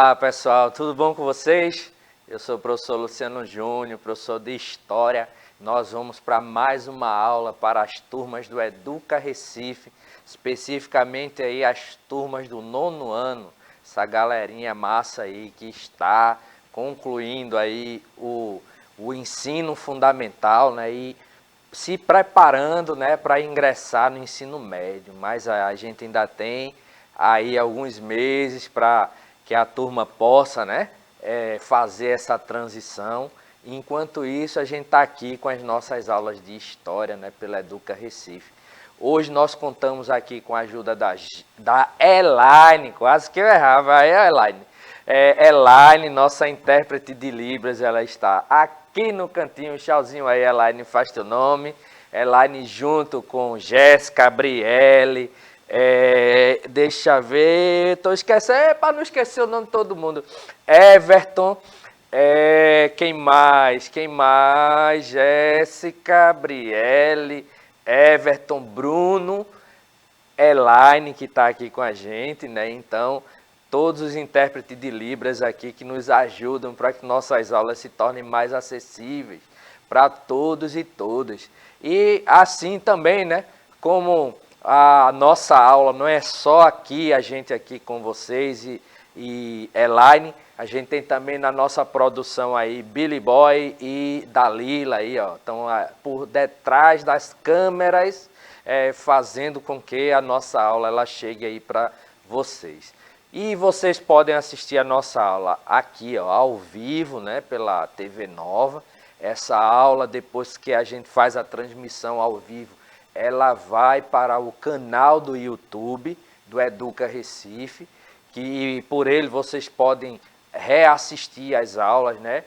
Olá pessoal, tudo bom com vocês? Eu sou o professor Luciano Júnior, professor de História. Nós vamos para mais uma aula para as turmas do Educa Recife, especificamente aí as turmas do 9º ano, essa galerinha massa aí que está concluindo aí o ensino fundamental, né, e se preparando, né, para ingressar no ensino médio, mas a gente ainda tem aí alguns meses para que a turma possa, né, fazer essa transição. Enquanto isso, a gente está aqui com as nossas aulas de História, né, pela Educa Recife. Hoje nós contamos aqui com a ajuda da Elaine, quase que eu errava, Elaine. Elaine, nossa intérprete de Libras, ela está aqui no cantinho. Tchauzinho aí, Elaine, faz teu nome. Elaine junto com Jéssica, Gabriele, deixa eu ver, estou esquecendo, para não esquecer o nome de todo mundo. Everton, quem mais? Jéssica, Gabriele, Everton, Bruno, Elaine, que está aqui com a gente, né? Então, todos os intérpretes de Libras aqui que nos ajudam para que nossas aulas se tornem mais acessíveis para todos e todas. E assim também, né? Como a nossa aula não é só aqui, a gente aqui com vocês e Elaine, a gente tem também na nossa produção aí Billy Boy e Dalila aí, ó, estão por detrás das câmeras, fazendo com que a nossa aula ela chegue aí para vocês. E vocês podem assistir a nossa aula aqui, ó, ao vivo, né, pela TV Nova. Essa aula, depois que a gente faz a transmissão ao vivo, ela vai para o canal do YouTube do Educa Recife, que por ele vocês podem reassistir as aulas, né?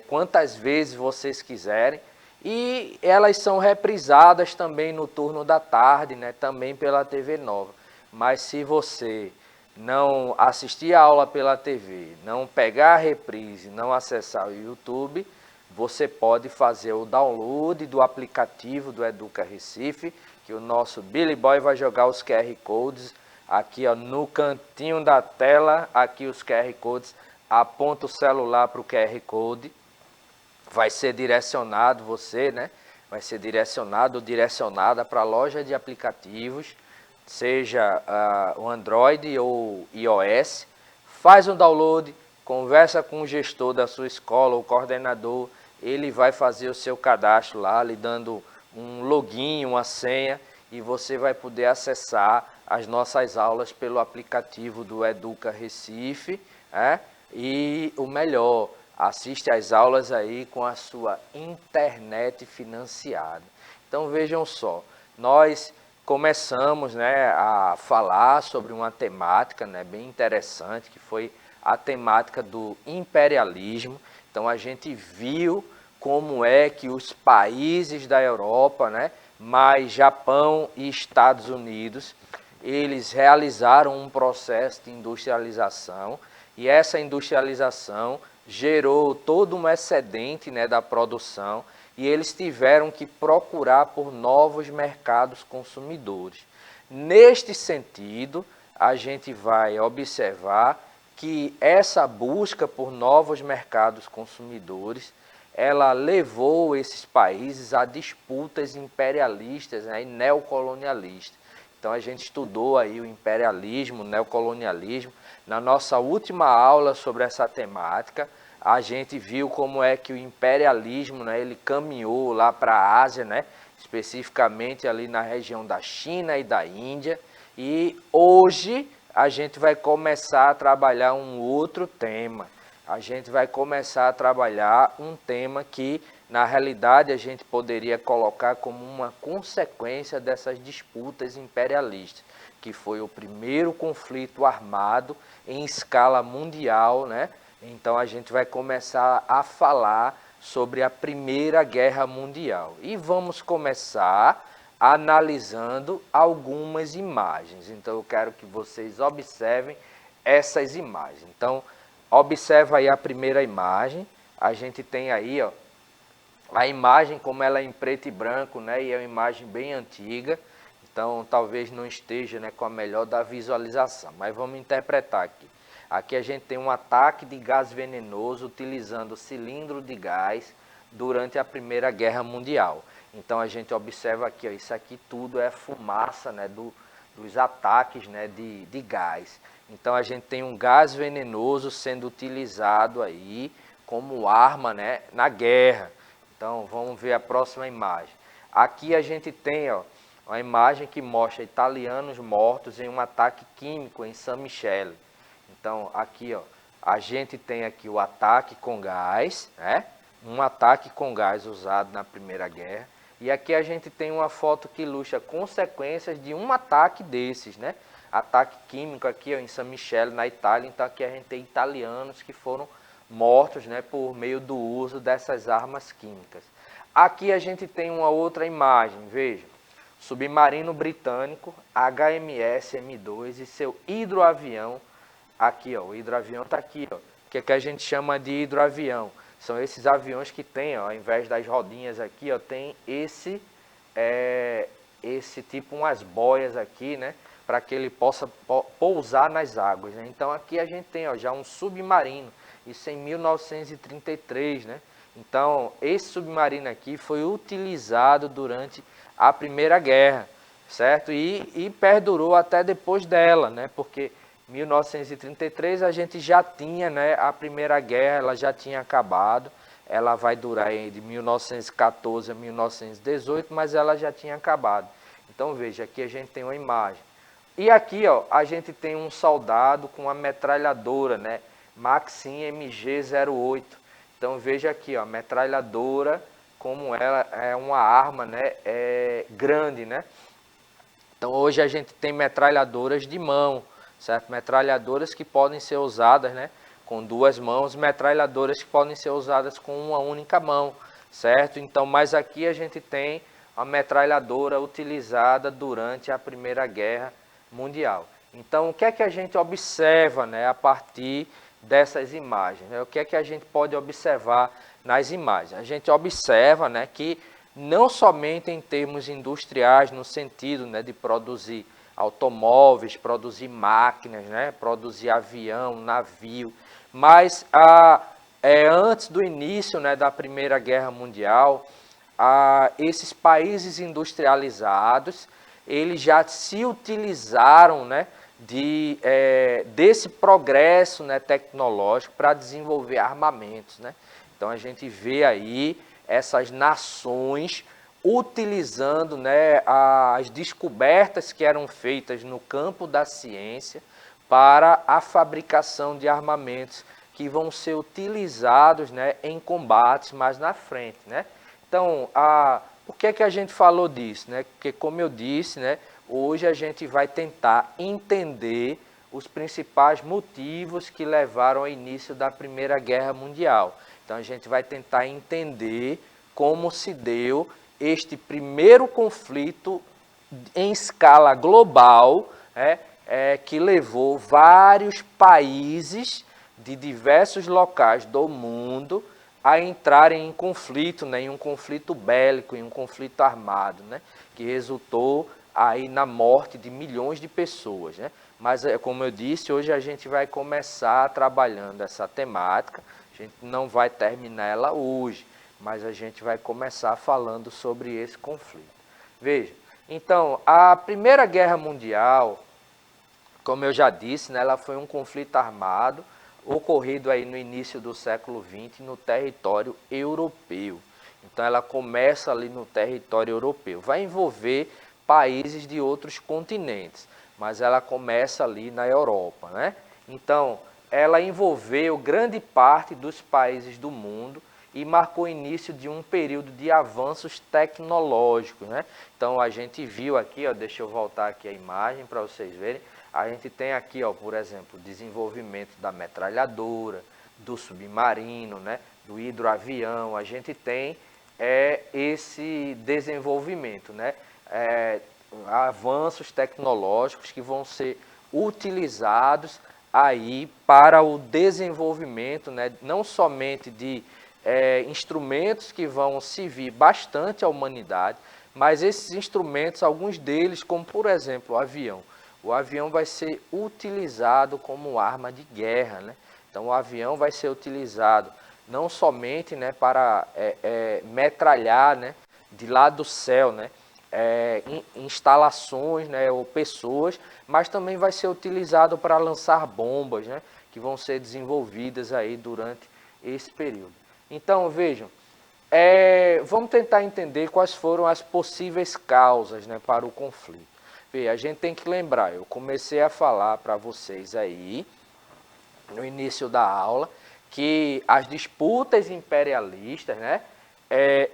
Quantas vezes vocês quiserem. E elas são reprisadas também no turno da tarde, né? Também pela TV Nova. Mas se você não assistir a aula pela TV, não pegar a reprise, não acessar o YouTube, você pode fazer o download do aplicativo do Educa Recife, que o nosso Billy Boy vai jogar os QR Codes aqui, ó, no cantinho da tela, aqui os QR Codes, aponta o celular para o QR Code, vai ser direcionado você, né? Vai ser direcionado ou direcionada para a loja de aplicativos, seja o Android ou iOS, faz um download, conversa com o gestor da sua escola, o coordenador, ele vai fazer o seu cadastro lá, lhe dando um login, uma senha, e você vai poder acessar as nossas aulas pelo aplicativo do Educa Recife, e o melhor, assiste às aulas aí com a sua internet financiada. Então vejam só, nós começamos, né, a falar sobre uma temática, né, bem interessante, que foi a temática do imperialismo. Então a gente viu como é que os países da Europa, né, mais Japão e Estados Unidos, eles realizaram um processo de industrialização, e essa industrialização gerou todo um excedente, né, da produção, e eles tiveram que procurar por novos mercados consumidores. Neste sentido, a gente vai observar que essa busca por novos mercados consumidores, ela levou esses países a disputas imperialistas, né, e neocolonialistas. Então a gente estudou aí o imperialismo, o neocolonialismo. Na nossa última aula sobre essa temática, a gente viu como é que o imperialismo, né, ele caminhou lá para a Ásia, né, especificamente ali na região da China e da Índia. E hoje a gente vai começar a trabalhar um outro tema. A gente vai começar a trabalhar um tema que, na realidade, a gente poderia colocar como uma consequência dessas disputas imperialistas, que foi o primeiro conflito armado em escala mundial, né? Então a gente vai começar a falar sobre a Primeira Guerra Mundial. E vamos começar analisando algumas imagens. Então eu quero que vocês observem essas imagens. Então, observa aí a primeira imagem. A gente tem aí, ó, a imagem como ela é em preto e branco, né? E é uma imagem bem antiga. Então talvez não esteja, né, com a melhor da visualização. Mas vamos interpretar aqui. Aqui a gente tem um ataque de gás venenoso utilizando cilindro de gás durante a Primeira Guerra Mundial. Então a gente observa aqui, ó, isso aqui tudo é fumaça, né, dos ataques, né, de gás. Então a gente tem um gás venenoso sendo utilizado aí como arma, né, na guerra. Então vamos ver a próxima imagem. Aqui a gente tem, ó, uma imagem que mostra italianos mortos em um ataque químico em San Michele. Então aqui, ó, a gente tem aqui o ataque com gás, né? Um ataque com gás usado na Primeira Guerra. E aqui a gente tem uma foto que ilustra consequências de um ataque desses, né? Ataque químico aqui, ó, em San Michele, na Itália. Então aqui a gente tem italianos que foram mortos, né, por meio do uso dessas armas químicas. Aqui a gente tem uma outra imagem, veja. Submarino britânico HMS M2 e seu hidroavião. Aqui, ó, o hidroavião está aqui, ó, que é que a gente chama de hidroavião. São esses aviões que tem, ó, ao invés das rodinhas aqui, ó, tem esse tipo umas boias aqui, né, para que ele possa pousar nas águas, né? Então aqui a gente tem, ó, já um submarino, isso em 1933, né? Então esse submarino aqui foi utilizado durante a Primeira Guerra, certo? E perdurou até depois dela, né? Porque 1933 a gente já tinha, né, a Primeira Guerra, ela já tinha acabado, ela vai durar de 1914 a 1918, mas ela já tinha acabado. Então veja, aqui a gente tem uma imagem. E aqui, ó, a gente tem um soldado com uma metralhadora, né, Maxim MG-08. Então veja aqui, ó, a metralhadora, como ela é uma arma, né, grande, né. Então hoje a gente tem metralhadoras de mão, certo? Metralhadoras que podem ser usadas, né, com duas mãos, metralhadoras que podem ser usadas com uma única mão, certo? Então, mas aqui a gente tem a metralhadora utilizada durante a Primeira Guerra Mundial. Então, o que é que a gente observa, né, a partir dessas imagens, né? O que é que a gente pode observar nas imagens? A gente observa, né, que não somente em termos industriais, no sentido, né, de produzir automóveis, produzir máquinas, né, produzir avião, navio, mas antes do início, né, da Primeira Guerra Mundial, esses países industrializados, eles já se utilizaram, né, desse progresso, né, tecnológico para desenvolver armamentos, né? Então a gente vê aí essas nações utilizando, né, as descobertas que eram feitas no campo da ciência para a fabricação de armamentos que vão ser utilizados, né, em combates mais na frente, né? Então, por que é que a gente falou disso, né? Porque, como eu disse, né, hoje a gente vai tentar entender os principais motivos que levaram ao início da Primeira Guerra Mundial. Então a gente vai tentar entender como se deu este primeiro conflito em escala global, que levou vários países de diversos locais do mundo a entrarem em conflito, né, em um conflito bélico, em um conflito armado, né, que resultou aí na morte de milhões de pessoas, né? Mas, como eu disse, hoje a gente vai começar trabalhando essa temática, a gente não vai terminar ela hoje, mas a gente vai começar falando sobre esse conflito. Veja, então, a Primeira Guerra Mundial, como eu já disse, né, ela foi um conflito armado ocorrido aí no início do século XX no território europeu. Então ela começa ali no território europeu, vai envolver países de outros continentes, mas ela começa ali na Europa, né? Então ela envolveu grande parte dos países do mundo e marcou o início de um período de avanços tecnológicos, né? Então a gente viu aqui, ó, deixa eu voltar aqui a imagem para vocês verem, a gente tem aqui, ó, por exemplo, o desenvolvimento da metralhadora, do submarino, né, do hidroavião, a gente tem esse desenvolvimento, né, avanços tecnológicos que vão ser utilizados aí para o desenvolvimento, né, não somente de instrumentos que vão servir bastante à humanidade, mas esses instrumentos, alguns deles, como por exemplo o avião. O avião vai ser utilizado como arma de guerra, né? Então o avião vai ser utilizado não somente, né, para metralhar, né, de lá do céu, né, instalações, né, ou pessoas, mas também vai ser utilizado para lançar bombas, né, que vão ser desenvolvidas aí durante esse período. Então vejam, vamos tentar entender quais foram as possíveis causas, né, para o conflito. A gente tem que lembrar, eu comecei a falar para vocês aí, no início da aula, que as disputas imperialistas, né,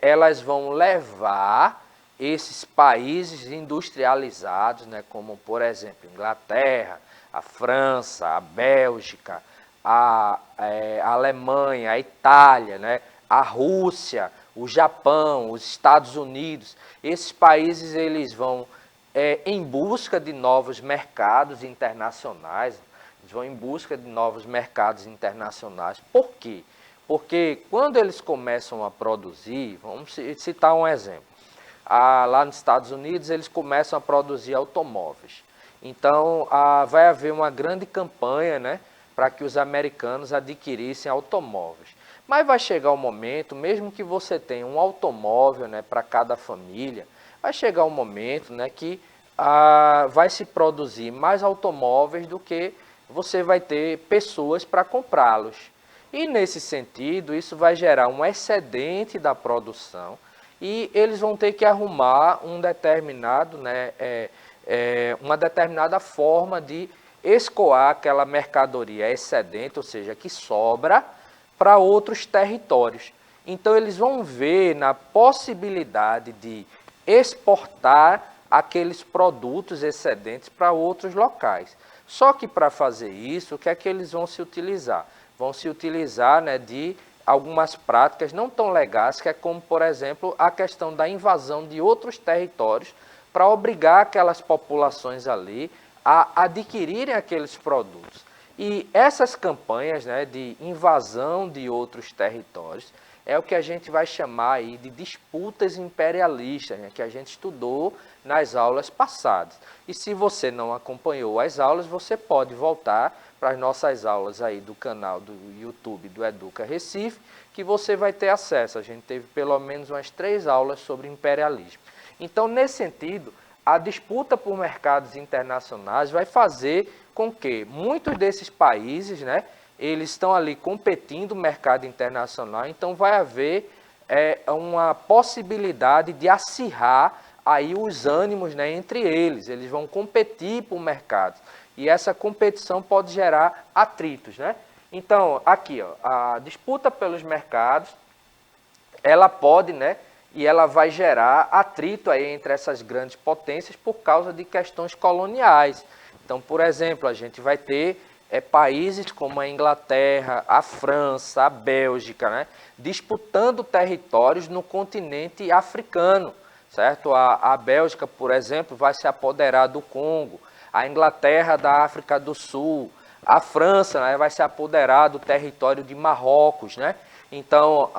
elas vão levar esses países industrializados, né, como, por exemplo, Inglaterra, a França, a Bélgica, a Alemanha, a Itália, né, a Rússia, o Japão, os Estados Unidos. Esses países eles vão em busca de novos mercados internacionais, eles vão em busca de novos mercados internacionais. Por quê? Porque quando eles começam a produzir, vamos citar um exemplo, lá nos Estados Unidos eles começam a produzir automóveis. Então vai haver uma grande campanha, né, para que os americanos adquirissem automóveis. Mas vai chegar um momento, mesmo que você tenha um automóvel, né, para cada família, vai chegar um momento, né, que vai se produzir mais automóveis do que você vai ter pessoas para comprá-los. E nesse sentido, isso vai gerar um excedente da produção e eles vão ter que arrumar um determinado, né, uma determinada forma de escoar aquela mercadoria excedente, ou seja, que sobra, para outros territórios. Então eles vão ver na possibilidade de exportar aqueles produtos excedentes para outros locais. Só que para fazer isso, o que é que eles vão se utilizar? Vão se utilizar, né, de algumas práticas não tão legais, que é como, por exemplo, a questão da invasão de outros territórios para obrigar aquelas populações ali a adquirirem aqueles produtos. E essas campanhas, né, de invasão de outros territórios é o que a gente vai chamar aí de disputas imperialistas, né, que a gente estudou nas aulas passadas. E se você não acompanhou as aulas, você pode voltar para as nossas aulas aí do canal do YouTube do Educa Recife, que você vai ter acesso. A gente teve pelo menos umas 3 aulas sobre imperialismo. Então, nesse sentido, a disputa por mercados internacionais vai fazer com que muitos desses países, né, eles estão ali competindo no mercado internacional, então vai haver uma possibilidade de acirrar aí os ânimos, né, entre eles. Eles vão competir por mercados e essa competição pode gerar atritos, né? Então, aqui, ó, a disputa pelos mercados, ela pode, né, e ela vai gerar atrito aí entre essas grandes potências por causa de questões coloniais. Então, por exemplo, a gente vai ter países como a Inglaterra, a França, a Bélgica, né, disputando territórios no continente africano, certo? A Bélgica, por exemplo, vai se apoderar do Congo, a Inglaterra da África do Sul, a França, né, vai se apoderar do território de Marrocos, né? Então,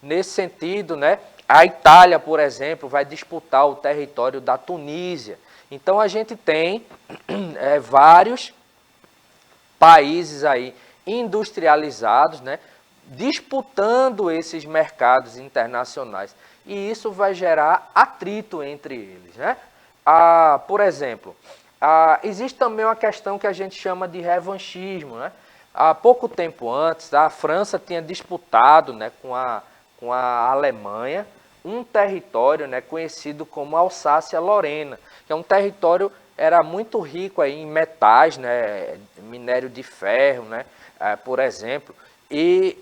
nesse sentido, né, a Itália, por exemplo, vai disputar o território da Tunísia. Então, a gente tem vários países aí industrializados, né, disputando esses mercados internacionais. E isso vai gerar atrito entre eles, né? Por exemplo, existe também uma questão que a gente chama de revanchismo, né? Há pouco tempo antes, a França tinha disputado, né, com a Alemanha um território, né, conhecido como Alsácia-Lorena, que é um território era muito rico aí em metais, né, minério de ferro, né, por exemplo, e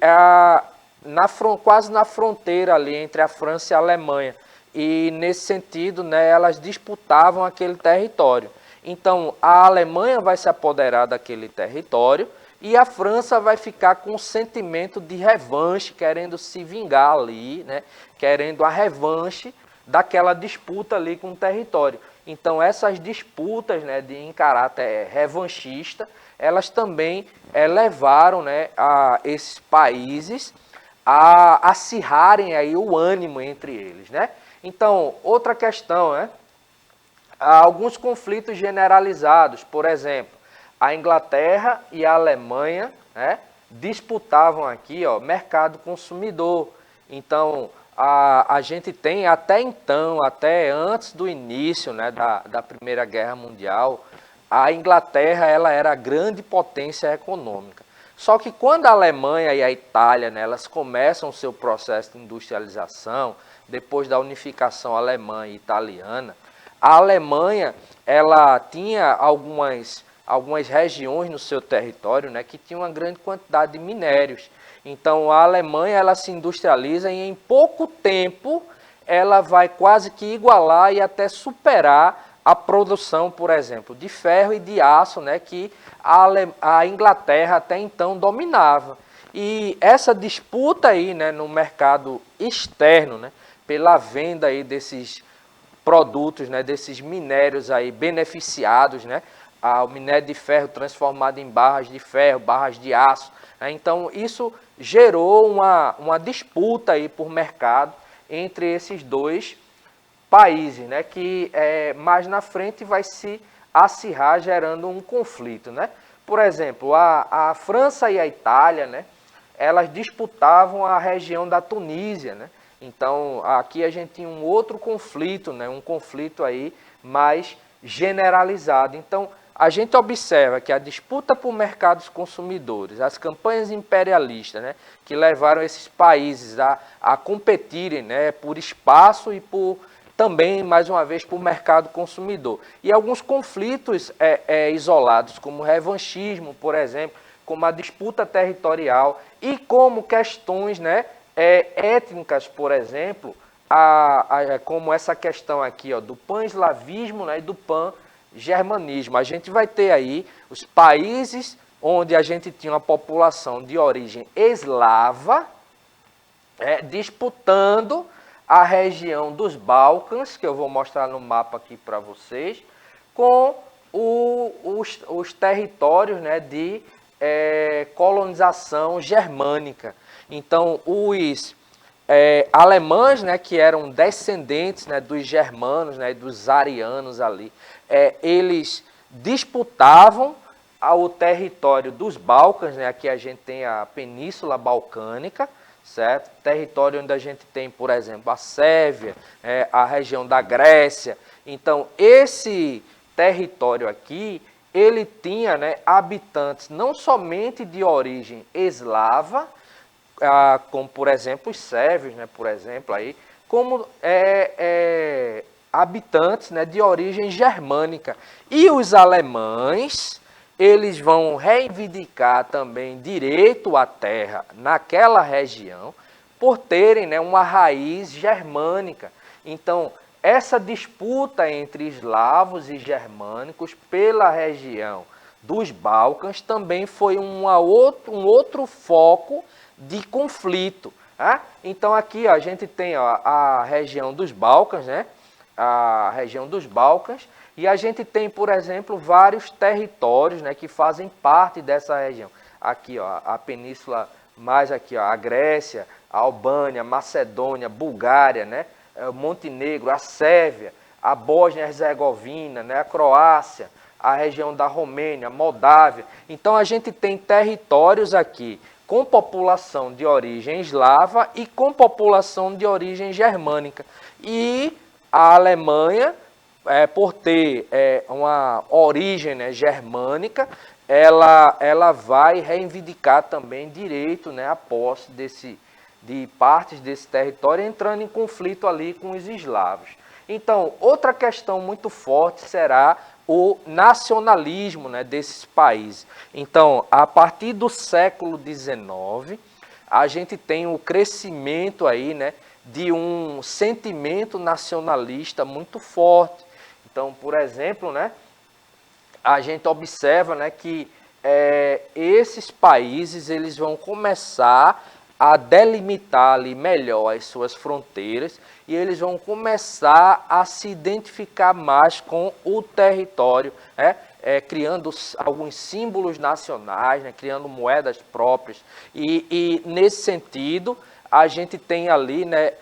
quase na fronteira ali entre a França e a Alemanha. E nesse sentido, né, elas disputavam aquele território. Então, a Alemanha vai se apoderar daquele território e a França vai ficar com um sentimento de revanche, querendo se vingar ali, né, querendo a revanche daquela disputa ali com o território. Então, essas disputas, né, em caráter revanchista, elas também levaram, né, a esses países a acirrarem aí o ânimo entre eles, né? Então, outra questão, né? há alguns conflitos generalizados. Por exemplo, a Inglaterra e a Alemanha, né, disputavam aqui, ó, mercado consumidor. Então, a gente tem até então, até antes do início, né, da Primeira Guerra Mundial, a Inglaterra ela era a grande potência econômica. Só que quando a Alemanha e a Itália, né, elas começam o seu processo de industrialização, depois da unificação alemã e italiana, a Alemanha ela tinha algumas regiões no seu território, né, que tinham uma grande quantidade de minérios. Então a Alemanha ela se industrializa e em pouco tempo ela vai quase que igualar e até superar a produção, por exemplo, de ferro e de aço, né, que a Inglaterra até então dominava. E essa disputa aí, né, no mercado externo, né, pela venda aí desses produtos, né, desses minérios aí beneficiados, né, o minério de ferro transformado em barras de ferro, barras de aço, né, então isso gerou uma disputa aí por mercado entre esses dois países, né, que mais na frente vai se acirrar gerando um conflito, né. Por exemplo, a França e a Itália, né, elas disputavam a região da Tunísia, né. Então aqui a gente tinha um outro conflito, né, um conflito aí mais generalizado. Então a gente observa que a disputa por mercados consumidores, as campanhas imperialistas, né, que levaram esses países a competirem, né, por espaço e por também, mais uma vez, por mercado consumidor. E alguns conflitos isolados, como o revanchismo, por exemplo, como a disputa territorial e como questões, né, étnicas, por exemplo, como essa questão aqui, ó, do pan-eslavismo, né, e do pan-germanismo. A gente vai ter aí os países onde a gente tinha uma população de origem eslava disputando a região dos Balcãs, que eu vou mostrar no mapa aqui para vocês, com os territórios, né, de colonização germânica. Então, os alemães, né, que eram descendentes, né, dos germanos, né, dos arianos ali, eles disputavam o território dos Balcãs, né, aqui a gente tem a Península Balcânica, certo? Território onde a gente tem, por exemplo, a Sérvia, a região da Grécia. Então, esse território aqui, ele tinha, né, habitantes não somente de origem eslava, como, por exemplo, os sérvios, né, por exemplo, aí, como habitantes, né, de origem germânica. E os alemães, eles vão reivindicar também direito à terra naquela região, por terem, né, uma raiz germânica. Então, essa disputa entre eslavos e germânicos pela região dos Balcãs também foi um outro foco de conflito. Tá? Então, aqui ó, a gente tem ó, a região dos Balcãs, né? A região dos Balcãs, e a gente tem, por exemplo, vários territórios, né, que fazem parte dessa região. Aqui, ó, a península, mais aqui, ó, a Grécia, a Albânia, Macedônia, Bulgária, né, Montenegro, a Sérvia, a Bósnia-Herzegovina, né, a Croácia, a região da Romênia, Moldávia. Então, a gente tem territórios aqui com população de origem eslava e com população de origem germânica. E a Alemanha, por ter uma origem, né, germânica, ela vai reivindicar também direito, né, à posse de partes desse território, entrando em conflito ali com os eslavos. Então, outra questão muito forte será o nacionalismo, né, desses países. Então, a partir do século XIX, a gente tem o crescimento aí, né, de um sentimento nacionalista muito forte. Então, por exemplo, né, a gente observa, né, que esses países eles vão começar a delimitar ali melhor as suas fronteiras e eles vão começar a se identificar mais com o território, criando alguns símbolos nacionais, né, criando moedas próprias. E nesse sentido, a gente tem ali, né,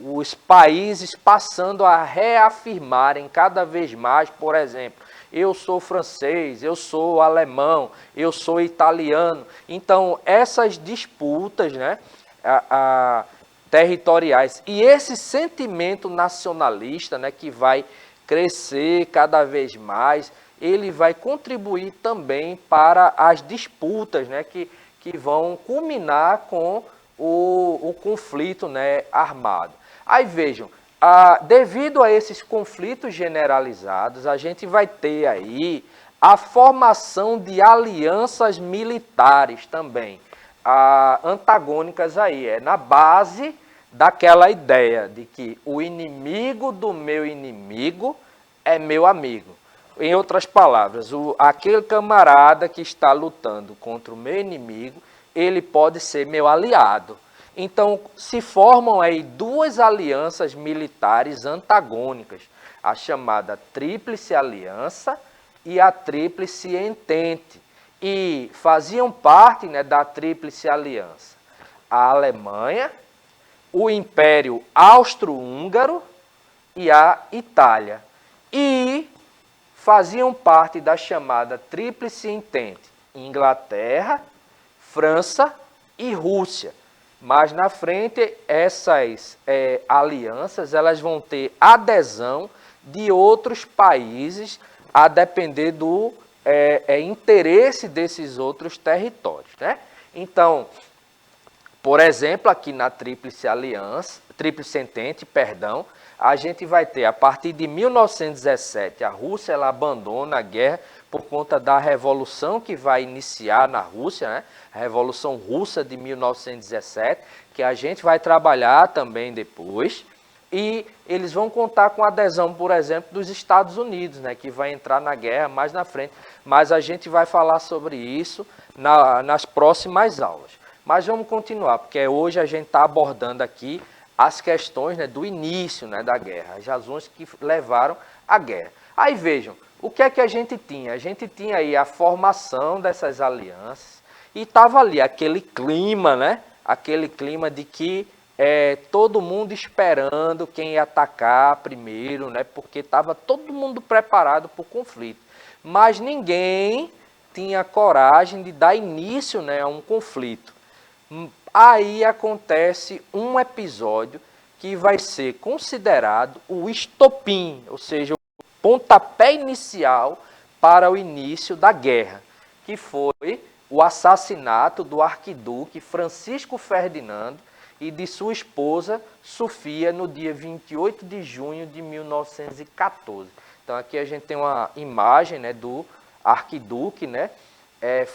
os países passando a reafirmarem cada vez mais, por exemplo, eu sou francês, eu sou alemão, eu sou italiano. Então, essas disputas, né, territoriais e esse sentimento nacionalista, né, que vai crescer cada vez mais, ele vai contribuir também para as disputas, né, que vão culminar com o conflito, né, armado. Aí vejam, devido a esses conflitos generalizados, a gente vai ter aí a formação de alianças militares também, antagônicas aí, na base daquela ideia de que o inimigo do meu inimigo é meu amigo. Em outras palavras, aquele camarada que está lutando contra o meu inimigo, ele pode ser meu aliado. Então, se formam aí duas alianças militares antagônicas, a chamada Tríplice Aliança e a Tríplice Entente. E faziam parte, né, da Tríplice Aliança a Alemanha, o Império Austro-Húngaro e a Itália. E faziam parte da chamada Tríplice Entente Inglaterra, França e Rússia. Mas na frente, essas alianças elas vão ter adesão de outros países a depender do interesse desses outros territórios, né? Então, por exemplo, aqui na Tríplice Entente, a gente vai ter, a partir de 1917, a Rússia ela abandona a guerra por conta da revolução que vai iniciar na Rússia, né? A Revolução Russa de 1917, que a gente vai trabalhar também depois. E eles vão contar com a adesão, por exemplo, dos Estados Unidos, né? Que vai entrar na guerra mais na frente. Mas a gente vai falar sobre isso nas próximas aulas. Mas vamos continuar, porque hoje a gente está abordando aqui as questões, né, do início, né, da guerra, as razões que levaram à guerra. Aí vejam, o que é que a gente tinha? A gente tinha aí a formação dessas alianças e estava ali aquele clima, né, aquele clima de que todo mundo esperando quem ia atacar primeiro, né, porque estava todo mundo preparado para o conflito. Mas ninguém tinha coragem de dar início, né, a um conflito. Aí acontece um episódio que vai ser considerado o estopim, ou seja, o pontapé inicial para o início da guerra, que foi o assassinato do arquiduque Francisco Ferdinando e de sua esposa Sofia no dia 28 de junho de 1914. Então aqui a gente tem uma imagem, né, do arquiduque, né,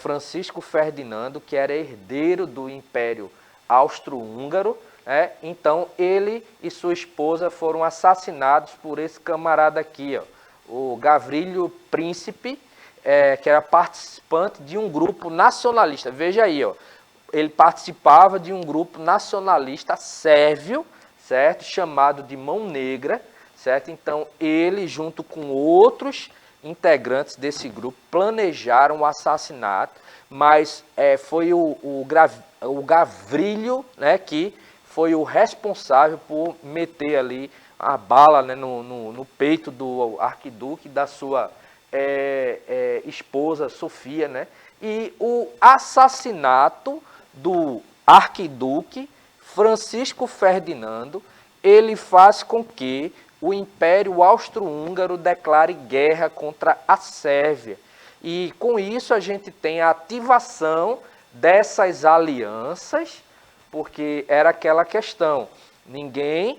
Francisco Ferdinando, que era herdeiro do Império Austro-Húngaro, né? Então ele e sua esposa foram assassinados por esse camarada aqui, ó, o Gavrilo Príncipe, que era participante de um grupo nacionalista. Veja aí, ó, ele participava de um grupo nacionalista sérvio, certo? Chamado de Mão Negra, certo? Então ele, junto com outros integrantes desse grupo, planejaram o assassinato, mas foi o Gavrilo, né, que foi o responsável por meter ali a bala, né, no peito do arquiduque da sua esposa Sofia, né? E o assassinato do arquiduque Francisco Ferdinando, ele faz com que o Império Austro-Húngaro declare guerra contra a Sérvia. E com isso a gente tem a ativação dessas alianças, porque era aquela questão, ninguém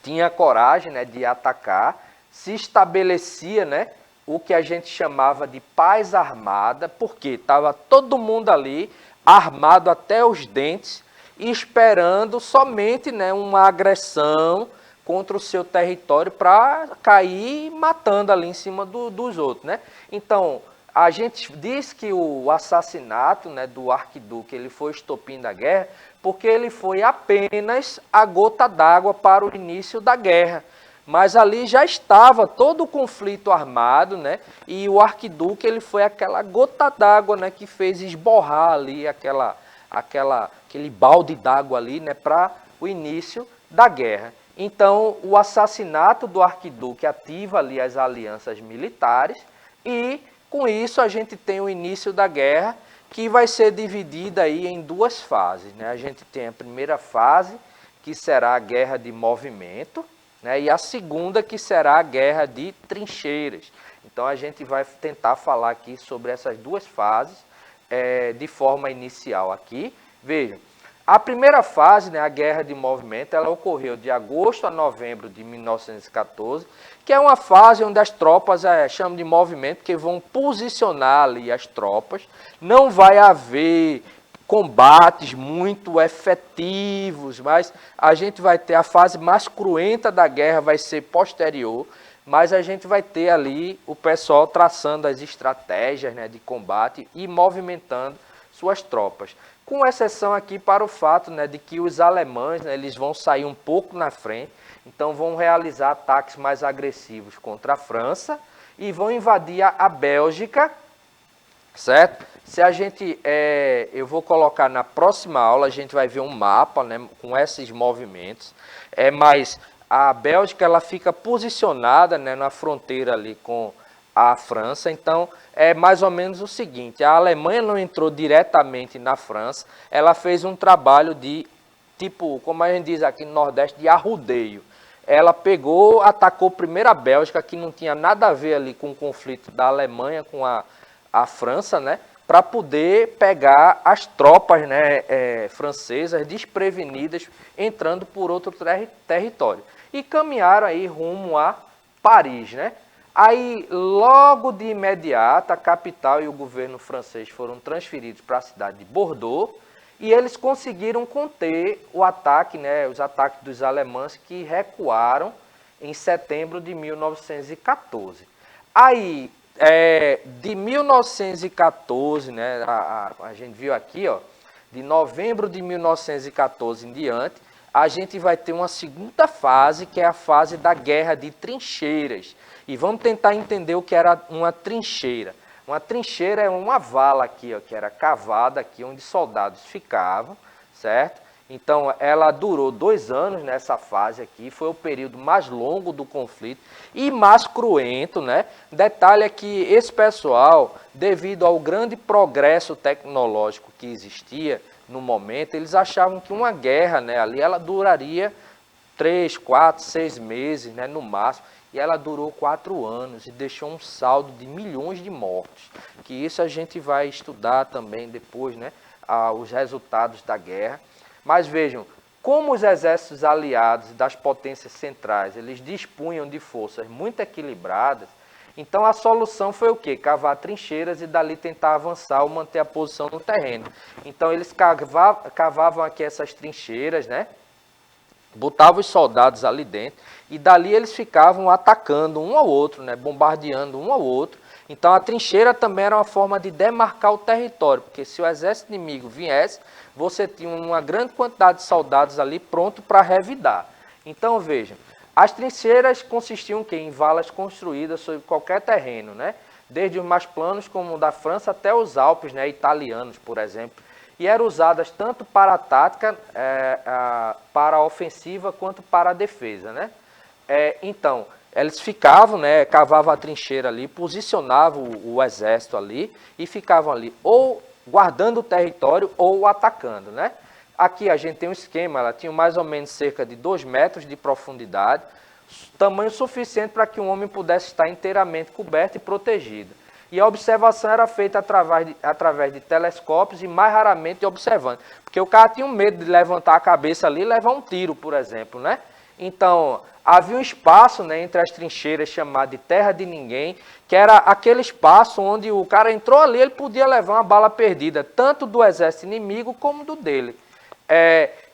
tinha coragem, né, de atacar, se estabelecia, né, o que a gente chamava de paz armada, porque estava todo mundo ali armado até os dentes, esperando somente, né, uma agressão contra o seu território para cair matando ali em cima dos outros, né? Então, a gente diz que o assassinato, né, do arquiduque ele foi o estopim da guerra, porque ele foi apenas a gota d'água para o início da guerra. Mas ali já estava todo o conflito armado, né? E o arquiduque ele foi aquela gota d'água, né, que fez esborrar ali aquele balde d'água ali, né, para o início da guerra. Então, o assassinato do arquiduque ativa ali as alianças militares e, com isso, a gente tem o início da guerra, que vai ser dividida aí em duas fases, né? A gente tem a primeira fase, que será a guerra de movimento, né? E a segunda, que será a guerra de trincheiras. Então, a gente vai tentar falar aqui sobre essas duas fases de forma inicial aqui. Vejam, a primeira fase, né, a guerra de movimento, ela ocorreu de agosto a novembro de 1914, que é uma fase onde as tropas chamam de movimento, porque vão posicionar ali as tropas. Não vai haver combates muito efetivos, mas a gente vai ter a fase mais cruenta da guerra, vai ser posterior, mas a gente vai ter ali o pessoal traçando as estratégias, né, de combate e movimentando suas tropas. Com exceção aqui para o fato, né, de que os alemães, né, eles vão sair um pouco na frente, então vão realizar ataques mais agressivos contra a França e vão invadir a Bélgica, certo? Se a gente, eu vou colocar na próxima aula, a gente vai ver um mapa, né, com esses movimentos, mas a Bélgica ela fica posicionada, né, na fronteira ali com a França. Então, é mais ou menos o seguinte, a Alemanha não entrou diretamente na França, ela fez um trabalho de, tipo, como a gente diz aqui no Nordeste, de arrodeio. Ela pegou, atacou primeiro a Bélgica, que não tinha nada a ver ali com o conflito da Alemanha com a França, né, para poder pegar as tropas, né, francesas desprevenidas, entrando por outro território. E caminharam aí rumo a Paris, né? Aí, logo de imediato, a capital e o governo francês foram transferidos para a cidade de Bordeaux e eles conseguiram conter o ataque, né, os ataques dos alemães que recuaram em setembro de 1914. Aí, de 1914, né, a gente viu aqui, ó, de novembro de 1914 em diante, a gente vai ter uma segunda fase, que é a fase da guerra de trincheiras. E vamos tentar entender o que era uma trincheira. Uma trincheira é uma vala aqui, ó, que era cavada aqui, onde soldados ficavam, certo? Então, ela durou 2 anos nessa fase aqui, foi o período mais longo do conflito e mais cruento, né? Detalhe é que esse pessoal, devido ao grande progresso tecnológico que existia no momento, eles achavam que uma guerra, né, ali, ela duraria 3, 4, 6 meses, né, no máximo. E ela durou 4 anos e deixou um saldo de milhões de mortos. Que isso a gente vai estudar também depois, né, os resultados da guerra. Mas vejam, como os exércitos aliados das potências centrais, eles dispunham de forças muito equilibradas, então a solução foi o quê? Cavar trincheiras e dali tentar avançar ou manter a posição no terreno. Então eles cavavam aqui essas trincheiras, né? Botavam os soldados ali dentro e dali eles ficavam atacando um ao outro, né? Bombardeando um ao outro. Então a trincheira também era uma forma de demarcar o território, porque se o exército inimigo viesse, você tinha uma grande quantidade de soldados ali pronto para revidar. Então vejam, as trincheiras consistiam em valas construídas sobre qualquer terreno, né? Desde os mais planos como o da França até os Alpes, né, italianos, por exemplo. E eram usadas tanto para a tática, para a ofensiva, quanto para a defesa, né? Então, eles ficavam, né, cavavam a trincheira ali, posicionavam o exército ali e ficavam ali ou guardando o território ou atacando, né? Aqui a gente tem um esquema, ela tinha mais ou menos cerca de 2 metros de profundidade, tamanho suficiente para que um homem pudesse estar inteiramente coberto e protegido. E a observação era feita através de telescópios e mais raramente observando. Porque o cara tinha um medo de levantar a cabeça ali e levar um tiro, por exemplo, né? Então, havia um espaço, né, entre as trincheiras chamado de terra de ninguém, que era aquele espaço onde o cara entrou ali, ele podia levar uma bala perdida, tanto do exército inimigo como do dele.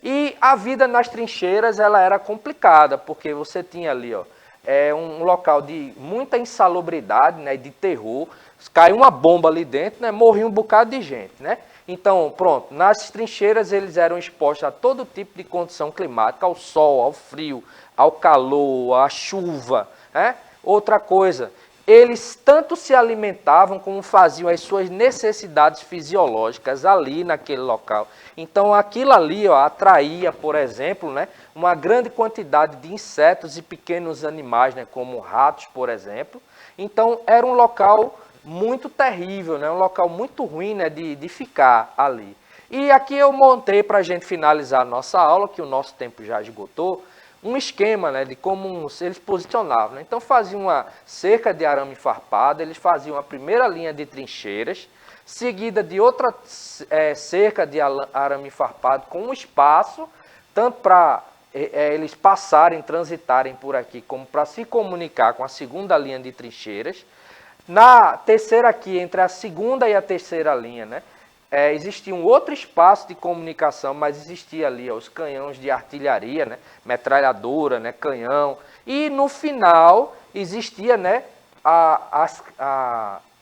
E a vida nas trincheiras ela era complicada, porque você tinha ali, ó, um local de muita insalubridade, né, de terror. Caiu uma bomba ali dentro, né, morria um bocado de gente, né? Então, pronto, nas trincheiras eles eram expostos a todo tipo de condição climática, ao sol, ao frio, ao calor, à chuva, né? Outra coisa, eles tanto se alimentavam como faziam as suas necessidades fisiológicas ali naquele local. Então aquilo ali atraía, por exemplo, né, uma grande quantidade de insetos e pequenos animais, né, como ratos, por exemplo. Então era um local muito terrível, né, um local muito ruim, né, de ficar ali. E aqui eu montei para a gente finalizar a nossa aula, que o nosso tempo já esgotou, um esquema, né, de como eles posicionavam, né? Então faziam uma cerca de arame farpado, eles faziam a primeira linha de trincheiras, seguida de outra cerca de arame farpado com um espaço, tanto para eles passarem, transitarem por aqui, como para se comunicar com a segunda linha de trincheiras. Na terceira aqui, entre a segunda e a terceira linha, né, existia um outro espaço de comunicação, mas existia ali os canhões de artilharia, né, metralhadora, né, canhão. E no final existia, né,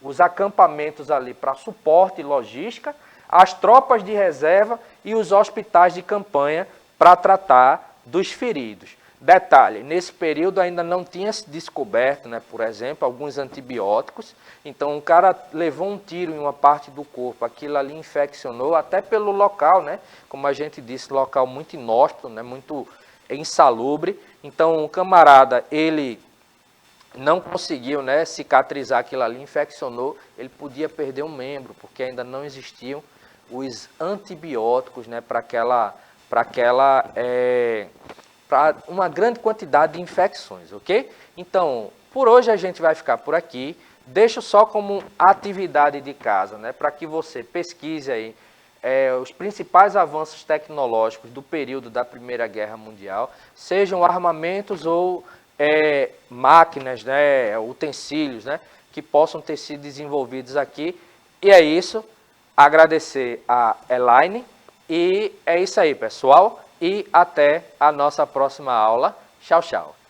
os acampamentos ali para suporte e logística, as tropas de reserva e os hospitais de campanha para tratar dos feridos. Detalhe, nesse período ainda não tinha se descoberto, né, por exemplo, alguns antibióticos. Então, o cara levou um tiro em uma parte do corpo, aquilo ali infeccionou, até pelo local, né, como a gente disse, local muito inóspito, né, muito insalubre. Então, o camarada, ele não conseguiu, né, cicatrizar aquilo ali, infeccionou, ele podia perder um membro, porque ainda não existiam os antibióticos, né, para uma grande quantidade de infecções, ok? Então, por hoje a gente vai ficar por aqui. Deixo só como atividade de casa, né, para que você pesquise aí os principais avanços tecnológicos do período da Primeira Guerra Mundial, sejam armamentos ou máquinas, né, utensílios, né, que possam ter sido desenvolvidos aqui. E é isso. Agradecer a Elaine. E é isso aí, pessoal. E até a nossa próxima aula. Tchau, tchau.